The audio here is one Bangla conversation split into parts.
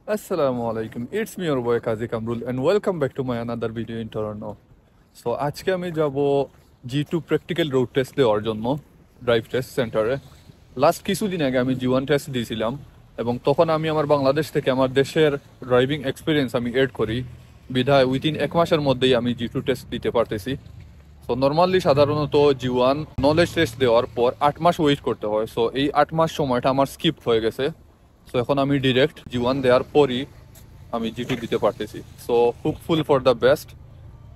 Assalamu alaikum. It's me your boy Kazi Kamrul and welcome back to my another video in Toronto. So আজকে আমি যাব G2 প্র্যাকটিক্যাল রোড টেস্ট দেওয়ার জন্য ড্রাইভ টেস্ট সেন্টারে। লাস্ট কিছুদিন আগে আমি G1 টেস্ট দিয়েছিলাম এবং তখন আমি আমার বাংলাদেশ থেকে আমার দেশের ড্রাইভিং এক্সপিরিয়েন্স আমি এড করি বিধায় উইদিন এক মাসের মধ্যেই আমি G2 টেস্ট দিতে পারতেছি। সো নর্মালি সাধারণত G1 নলেজ টেস্ট দেওয়ার পর 8 মাস ওয়েট করতে হয়। সো এই 8 মাস সময়টা আমার স্কিপ হয়ে গেছে। সো এখন আমি ডিরেক্ট G1 দেওয়ার পরই আমি G2 দিতে পারতেছি। So hopeful for the best,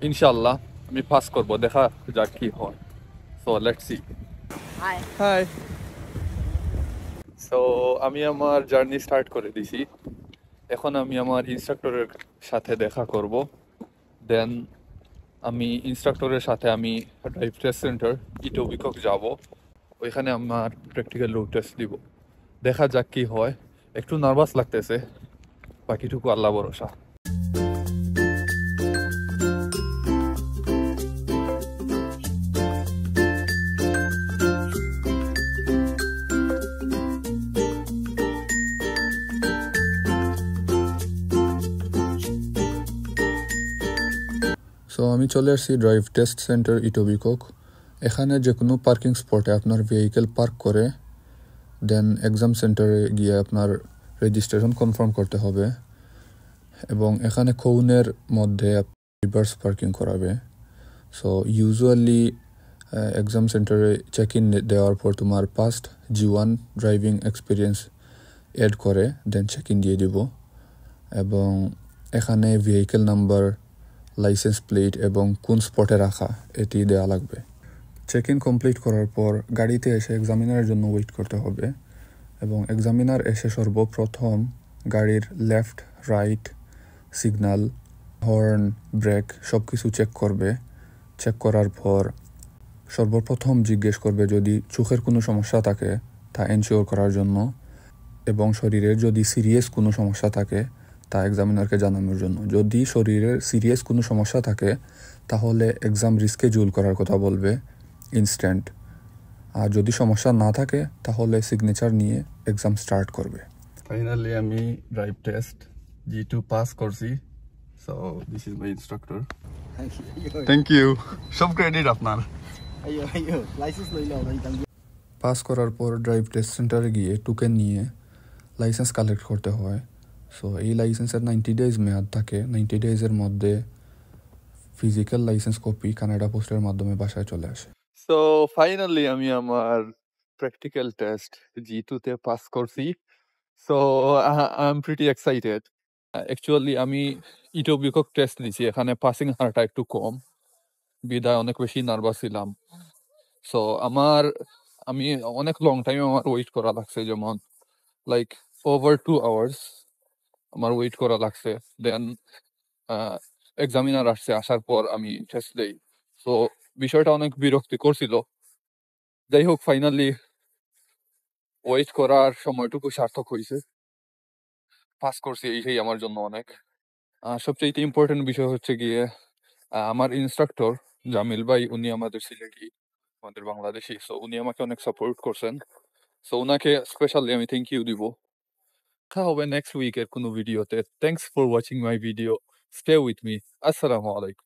ইনশাল্লাহ আমি পাস করব, দেখা যাক কি হয়। So let's see. High high. So আমি আমার জার্নি স্টার্ট করে দিছি। এখন আমি আমার ইনস্ট্রাক্টরের সাথে দেখা করব, দেন আমি ইনস্ট্রাক্টরের সাথে আমি ড্রাইভ টেস্ট সেন্টার ইটোবিকক যাব, ওইখানে আমার প্র্যাকটিক্যাল রোড টেস্ট দিব। দেখা যাক কি হয়, একটু নার্ভাস লাগতেছে, বাকিটুকু আল্লাহ ভরসা। সো আমি চলে আসছি ড্রাইভ টেস্ট সেন্টার ইটোবিকক। এখানে যে কোনো পার্কিং স্পটে আপনার ভেহিকেল পার্ক করে দেন এক্সাম সেন্টারে গিয়ে আপনার রেজিস্ট্রেশন কনফার্ম করতে হবে এবং এখানে কৌনের মধ্যে রিভার্স পার্কিং করাবে। সো ইউজুয়ালি এক্সাম সেন্টারে চেক ইন দেওয়ার পর তোমার past G1 driving experience add করে দেন চেক ইন দিয়ে দিব এবং এখানে ভেহিকেল নাম্বার, লাইসেন্স প্লেট এবং কোন স্পটে রাখা এটি দেওয়া লাগবে। চেক ইন কমপ্লিট করার পর গাড়িতে এসে এক্সামিনারের জন্য ওয়েট করতে হবে এবং এক্সামিনার এসে সর্বপ্রথম গাড়ির left, right, signal, horn, brake সব কিছু চেক করবে। চেক করার পর সর্বপ্রথম জিজ্ঞেস করবে যদি চোখের কোনো সমস্যা থাকে তা এনশিওর করার জন্য এবং শরীরের যদি সিরিয়াস কোনো সমস্যা থাকে তা এক্সামিনারকে জানানোর জন্য। যদি শরীরের সিরিয়াস কোনো সমস্যা থাকে তাহলে এক্সাম রিস্কেডিউল করার কথা বলবে ইনস্ট্যান্ট, আর যদি সমস্যা না থাকে তাহলে সিগনেচার নিয়ে এক্সাম স্টার্ট করবে। ফাইনালি আমি ড্রাইভ টেস্ট G2 পাস করছি। So this is my instructor. Thank you, সব ক্রেডিট আপনার। লাইসেন্স লই লও ভাই। পাস করার পর ড্রাইভ টেস্ট সেন্টারে গিয়ে টোকেন নিয়ে লাইসেন্স কালেক্ট করতে হয়। সো এই লাইসেন্সের 90 ডেজ মেয়াদ থাকে। 90 ডেজের মধ্যে ফিজিক্যাল লাইসেন্স কপি কানাডা পোস্টের মাধ্যমে বাসায় চলে আসে। সো ফাইনালি আমি আমার প্র্যাকটিক্যাল টেস্ট G2 তে পাস করছি। So I am pretty excited. Actually আমি ইটোবিকক টেস্ট দিছি, এখানে পাসিং হারটা একটু কম বিদায় অনেক বেশি নার্ভাস ছিলাম। সো আমি অনেক লং টাইম আমার ওয়েট করা লাগছে, যেমন লাইক ওভার 2 আওয়ার্স আমার ওয়েট করা লাগছে। দেন এক্সামিনার আসছে, আসার পর আমি টেস্ট দেই। সো বিষয়টা অনেক বিরক্তিকর ছিল। যাই হোক, ফাইনালি ওয়েট করার সময়টুকু সার্থক হয়েছে, পাস করছি, এইটাই আমার জন্য অনেক। সবচেয়ে ইম্পর্টেন্ট বিষয় হচ্ছে গিয়ে আমার ইনস্ট্রাক্টর জামিল ভাই, উনি আমাদের সিলেটি, আমাদের বাংলাদেশি। সো উনি আমাকে অনেক সাপোর্ট করছেন। সো ওনাকে স্পেশালি আমি থ্যাংক ইউ দিব। দেখা হবে নেক্সট উইকের কোনো ভিডিওতে। Thanks for watching my video, stay with me. আসসালামু আলাইকুম।